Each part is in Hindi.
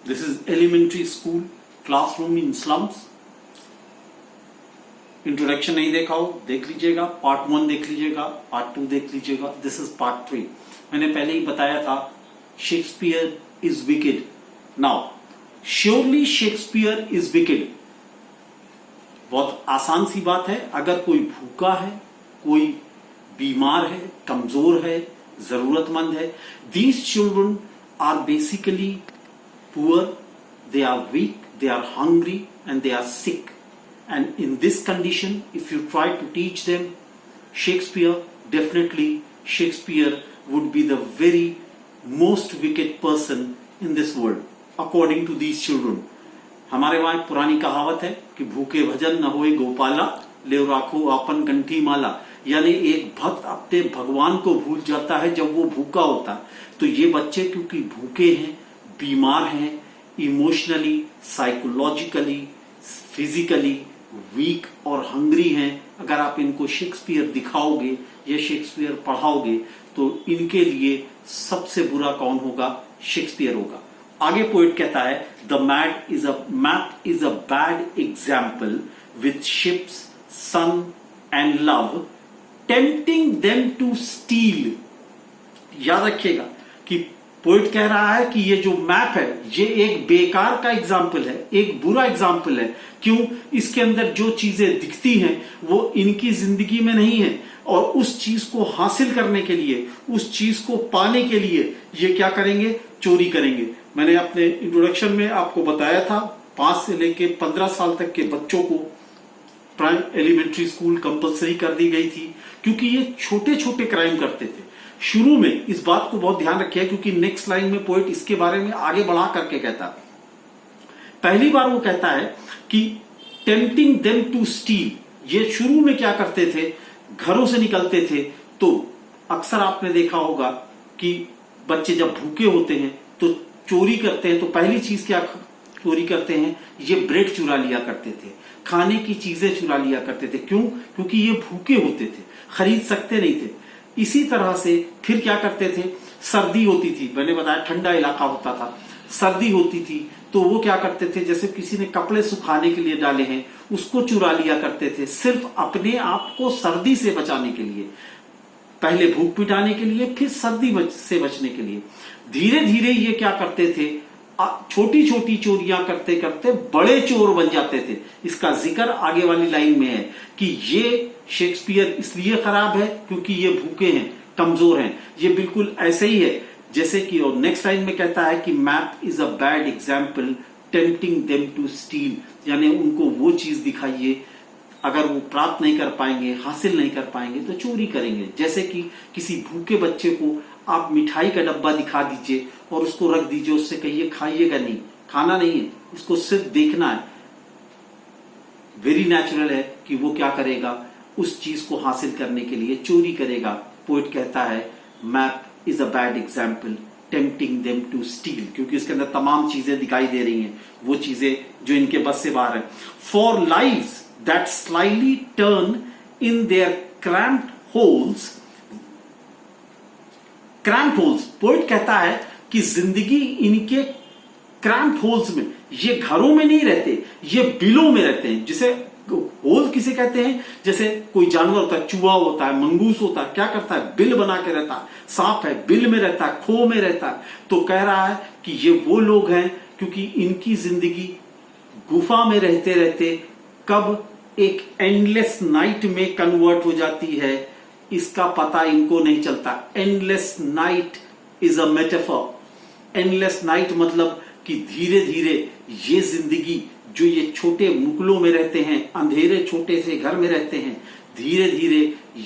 This is elementary school classroom in slums. Introduction नहीं देखा हो देख लीजिएगा, पार्ट 1 देख लीजिएगा, पार्ट 2 देख लीजिएगा, दिस इज पार्ट 3. मैंने पहले ही बताया था Shakespeare is wicked. Now surely Shakespeare is wicked. बहुत आसान सी बात है. अगर कोई भूखा है, कोई बीमार है, कमजोर है, जरूरतमंद है, these children are basically poor, they are weak, they are hungry and they are sick. And in this condition, if you try to teach them Shakespeare, definitely Shakespeare would be the very most wicked person in this world, according to these children. हमारे वहां एक पुरानी कहावत है कि भूखे भजन न होए गोपाला, ले राखो आपन कंठी माला. यानी एक भक्त अपने भगवान को भूल जाता है जब वो भूखा होता है. तो ये बच्चे क्योंकि भूखे हैं, बीमार हैं, इमोशनली, साइकोलॉजिकली, फिजिकली वीक और हंग्री हैं, अगर आप इनको शेक्सपियर दिखाओगे या शेक्सपियर पढ़ाओगे तो इनके लिए सबसे बुरा कौन होगा? शेक्सपियर होगा. आगे पोएट कहता है the map is a bad example with ships, sun and love, tempting them to steal. याद रखिएगा कि पोइट कह रहा है कि ये जो मैप है ये एक बेकार का एग्जाम्पल है, एक बुरा एग्जाम्पल है. क्यों? इसके अंदर जो चीजें दिखती हैं वो इनकी जिंदगी में नहीं है, और उस चीज को हासिल करने के लिए, उस चीज को पाने के लिए ये क्या करेंगे? चोरी करेंगे. मैंने अपने इंट्रोडक्शन में आपको बताया था 5 से लेके 15 साल तक के बच्चों को प्राइम एलिमेंट्री स्कूल कंपलसरी कर दी गई थी, क्योंकि ये छोटे छोटे क्राइम करते थे. शुरू में इस बात को बहुत ध्यान रखिए, क्योंकि नेक्स्ट लाइन में पोएट इसके बारे में आगे बढ़ा करके कहता है. पहली बार वो कहता है कि टेम्पटिंग देम टू स्टील. ये शुरू में क्या करते थे? घरों से निकलते थे तो अक्सर आपने देखा होगा कि बच्चे जब भूखे होते हैं तो चोरी करते हैं. तो पहली चीज क्या चोरी करते हैं? ये ब्रेड चुरा लिया करते थे, खाने की चीजें चुरा लिया करते थे. क्यों? क्योंकि ये भूखे होते थे, खरीद सकते नहीं थे. इसी तरह से फिर क्या करते थे? सर्दी होती थी, मैंने बताया ठंडा इलाका होता था, सर्दी होती थी तो वो क्या करते थे? जैसे किसी ने कपड़े सुखाने के लिए डाले हैं उसको चुरा लिया करते थे, सिर्फ अपने आप को सर्दी से बचाने के लिए. पहले भूख मिटाने के लिए, फिर सर्दी से बचने के लिए. धीरे धीरे ये क्या करते थे? छोटी छोटी चोरियां करते करते बड़े चोर बन जाते थे. इसका जिक्र आगे वाली लाइन में है कि ये शेक्सपियर इसलिए खराब है क्योंकि ये भूखे हैं, कमजोर हैं. ये बिल्कुल ऐसे ही है जैसे कि, और नेक्स्ट लाइन में कहता है कि map is a bad example tempting them to steal. यानी उनको वो चीज दिखाइए, अगर वो प्राप्त नहीं कर पाएंगे, हासिल नहीं कर पाएंगे तो चोरी करेंगे. जैसे कि किसी भूखे बच्चे को आप मिठाई का डब्बा दिखा दीजिए और उसको रख दीजिए, उससे कहिए खाइएगा नहीं, खाना नहीं है, उसको सिर्फ देखना है. वेरी नेचुरल है कि वो क्या करेगा? उस चीज को हासिल करने के लिए चोरी करेगा. पोएट कहता है map is a bad example tempting them to steal, क्योंकि इसके अंदर तमाम चीजें दिखाई दे रही हैं, वो चीजें जो इनके बस से बाहर है. For lives that slightly turn in their cramped holes. Cramped holes, poet कहता है कि जिंदगी इनके क्रैम्प्ड होल्स में, ये घरों में नहीं रहते, ये बिलों में रहते हैं. जिसे होल किसे कहते हैं? जैसे कोई जानवर होता है, चूहा होता है, मंगूस होता है, क्या करता है? बिल बना के रहता है. सांप है, बिल में रहता है, खो में रहता है. तो कह रहा है कि ये वो लोग हैं क्योंकि इनकी जिंदगी गुफा में रहते रहते कब एक एंडलेस नाइट में कन्वर्ट हो जाती है इसका पता इनको नहीं चलता. Endless night is a metaphor. Endless night मतलब कि धीरे धीरे ये जिंदगी, जो ये छोटे मुगलों में रहते हैं, अंधेरे छोटे से घर में रहते हैं, धीरे धीरे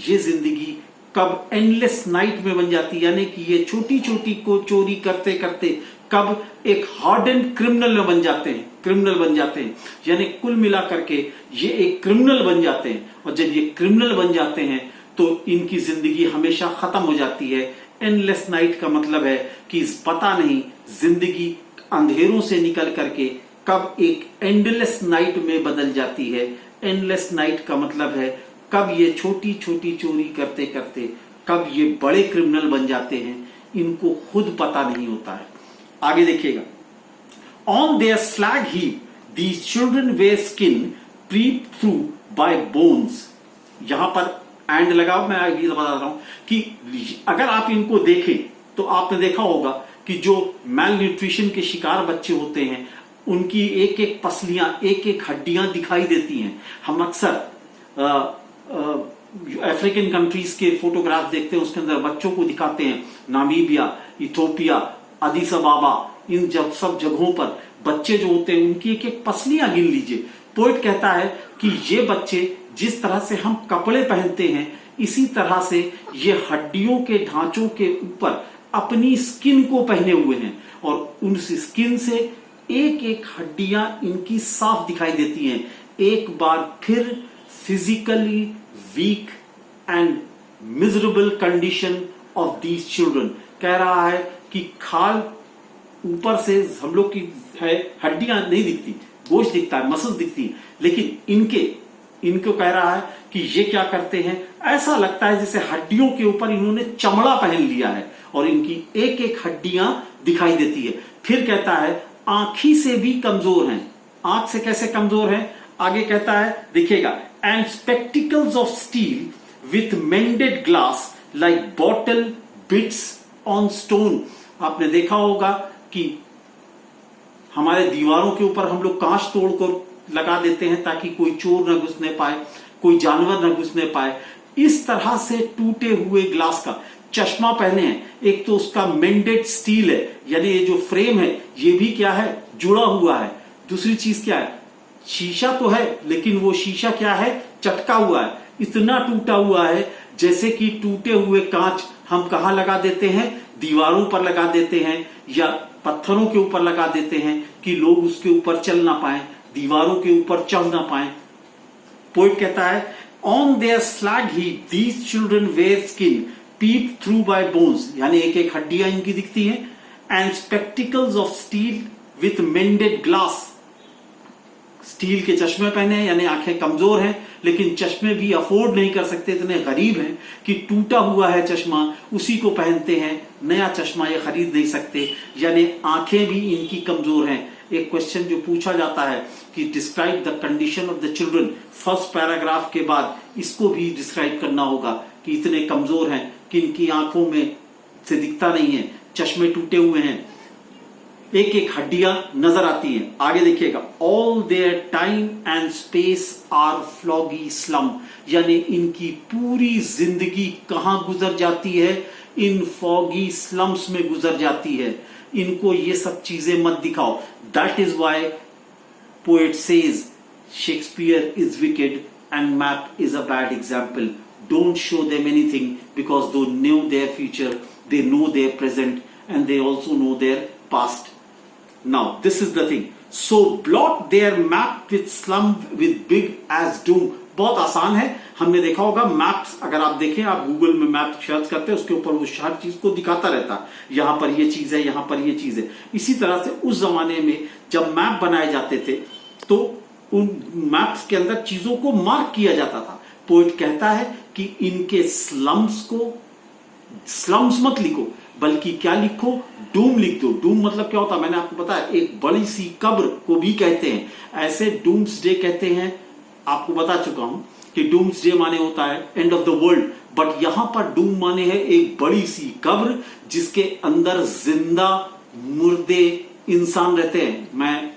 ये जिंदगी कब एंडलेस नाइट में बन जाती है. यानी कि ये छोटी छोटी को चोरी करते करते कब एक हार्डेंड क्रिमिनल बन जाते हैं, यानी कुल मिला करके ये एक क्रिमिनल बन जाते हैं. और जब ये क्रिमिनल बन जाते हैं तो इनकी जिंदगी हमेशा खत्म हो जाती है. एंडलेस नाइट का मतलब है कि पता नहीं जिंदगी अंधेरों से निकल करके कब एक एंडलेस नाइट में बदल जाती है. एंडलेस नाइट का मतलब है कब ये छोटी छोटी चोरी करते करते कब ये बड़े क्रिमिनल बन जाते हैं, इनको खुद पता नहीं होता है. आगे देखिएगा. On their slag heap these children wear skin प्रीप थ्रू बाय बोन्स। यहां पर एंड लगाओ, मैं ये बता रहा हूं कि अगर आप इनको देखें तो आपने देखा होगा कि जो मैल न्यूट्रिशन के शिकार बच्चे होते हैं उनकी एक एक पसलियां, एक एक हड्डियां दिखाई देती हैं। हम अक्सर अफ्रीकन कंट्रीज के फोटोग्राफ देखते हैं, उसके अंदर बच्चों को दिखाते हैं। नामीबिया, इथोपिया, अदीस अबाबा, इन सब जगहों पर बच्चे जो होते हैं उनकी एक एक पसलियां गिन लीजिए। पोएट कहता है कि ये बच्चे जिस तरह से हम कपड़े पहनते हैं इसी तरह से ये हड्डियों के ढांचों के ऊपर अपनी स्किन को पहने हुए हैं और उन स्किन से एक एक हड्डियां इनकी साफ दिखाई देती हैं। एक बार फिर physically weak and miserable condition of these children. कह रहा है कि खाल ऊपर से हम लोग की है, हड्डियां नहीं दिखती, गोश्त दिखता है, मसल्स दिखती है, लेकिन इनको कह रहा है कि ये क्या करते हैं, ऐसा लगता है जैसे हड्डियों के ऊपर इन्होंने चमड़ा पहन लिया है और इनकी एक एक हड्डियां दिखाई देती है। फिर कहता है आंखी से भी कमजोर हैं। आंख से कैसे कमजोर हैं? आगे कहता है, देखिएगा, and spectacles of steel with mended glass like bottle beads on stone. आपने देखा होगा कि हमारे दीवारों के ऊपर हम लोग कांच तोड़कर लगा देते हैं ताकि कोई चोर न घुसने पाए, कोई जानवर न घुसने पाए। इस तरह से टूटे हुए ग्लास का चश्मा पहने हैं। एक तो उसका मेंडेड स्टील है, यानी ये जो फ्रेम है ये भी क्या है, जुड़ा हुआ है। दूसरी चीज क्या है, शीशा तो है लेकिन वो शीशा क्या है, चटका हुआ है, इतना टूटा हुआ है जैसे कि टूटे हुए कांच हम कहां लगा देते हैं, दीवारों पर लगा देते हैं या पत्थरों के ऊपर लगा देते हैं कि लोग उसके ऊपर चल ना पाए, दीवारों के ऊपर चढ़ ना पाए। पोएट कहता है on their slag heap these children wear skin peep through by bones, यानी एक एक हड्डियां इनकी दिखती हैं। And spectacles of steel with mended glass, steel के चश्मे पहने हैं, यानी आंखें कमजोर हैं लेकिन चश्मे भी अफोर्ड नहीं कर सकते, इतने गरीब हैं कि टूटा हुआ है चश्मा उसी को पहनते हैं, नया चश्मा ये खरीद नहीं सकते, यानी आंखें भी इनकी कमजोर हैं। एक क्वेश्चन जो पूछा जाता है कि describe the condition of the children, first paragraph के बाद इसको भी डिस्क्राइब करना होगा कि इतने कमजोर हैं कि इनकी आंखों में से दिखता नहीं है, चश्मे टूटे हुए हैं, एक एक हड्डियां नजर आती हैं। आगे देखिएगा, all their time and space are फ्लॉगी स्लम, यानी इनकी पूरी जिंदगी कहां गुजर जाती है, इन फॉगी स्लम्स में गुजर जाती है। इनको ये सब चीजें मत दिखाओ। That is why poet says Shakespeare is wicked and map is a bad example. Don't show them anything because they know their future, they know their present and they also know their past. Now, this is the thing. So blot their map with slum with big as doom. बहुत आसान है, हमने देखा होगा मैप्स, अगर आप देखें, आप गूगल में मैप सर्च करते हैं उसके ऊपर वो हर चीज को दिखाता रहता है, यहां पर ये चीज है, यहां पर ये चीज है। इसी तरह से उस जमाने में जब मैप बनाए जाते थे तो उन मैप्स के अंदर चीजों को मार्क किया जाता था। पोएट कहता है कि इनके स्लम्स को, स्लम्स मत लिखो बल्कि क्या लिखो, डूम लिख दो। डूम मतलब क्या होता है मैंने आपको बताया, एक बड़ी सी कब्र को भी कहते हैं, ऐसे डूम्स डे कहते हैं। आपको बता चुका हूं कि डूम्स डे माने होता है end of the world, but यहां पर डूम माने है एक बड़ी सी कब्र जिसके अंदर जिंदा मुर्दे इंसान रहते हैं। मैं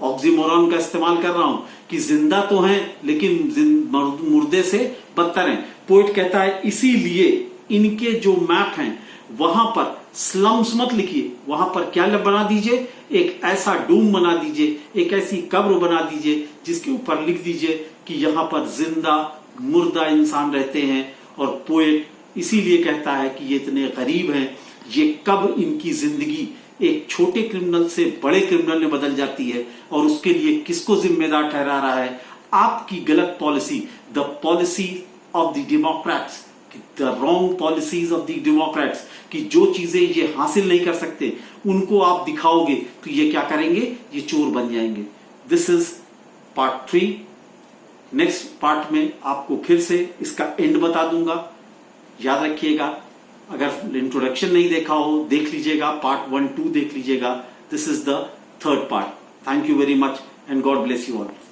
ऑक्सीमोरॉन का इस्तेमाल कर रहा हूं कि जिंदा तो हैं लेकिन मुर्दे से बदतर हैं। पोएट कहता है इसीलिए इनके जो मैप हैं वहां पर स्लम्स मत लिखिए, वहां पर क्या बना दीजिए, एक ऐसा डूम बना दीजिए, एक ऐसी कब्र बना दीजिए जिसके ऊपर लिख दीजिए कि यहां पर जिंदा मुर्दा इंसान रहते हैं। और पोएट इसीलिए कहता है कि ये इतने गरीब हैं, ये कब इनकी जिंदगी एक छोटे क्रिमिनल से बड़े क्रिमिनल में बदल जाती है और उसके लिए किसको जिम्मेदार ठहरा रहा है, आपकी गलत policy, the policy of the Democrats, the wrong policies of the Democrats, कि जो चीजें ये हासिल नहीं कर सकते उनको आप दिखाओगे तो ये क्या करेंगे, ये चोर बन जाएंगे। This is part 3। Next part में आपको फिर से इसका एंड बता दूंगा। याद रखिएगा, अगर इंट्रोडक्शन नहीं देखा हो देख लीजिएगा, पार्ट 1, 2 देख लीजिएगा। This is the 3rd part. Thank you very much and God bless you all.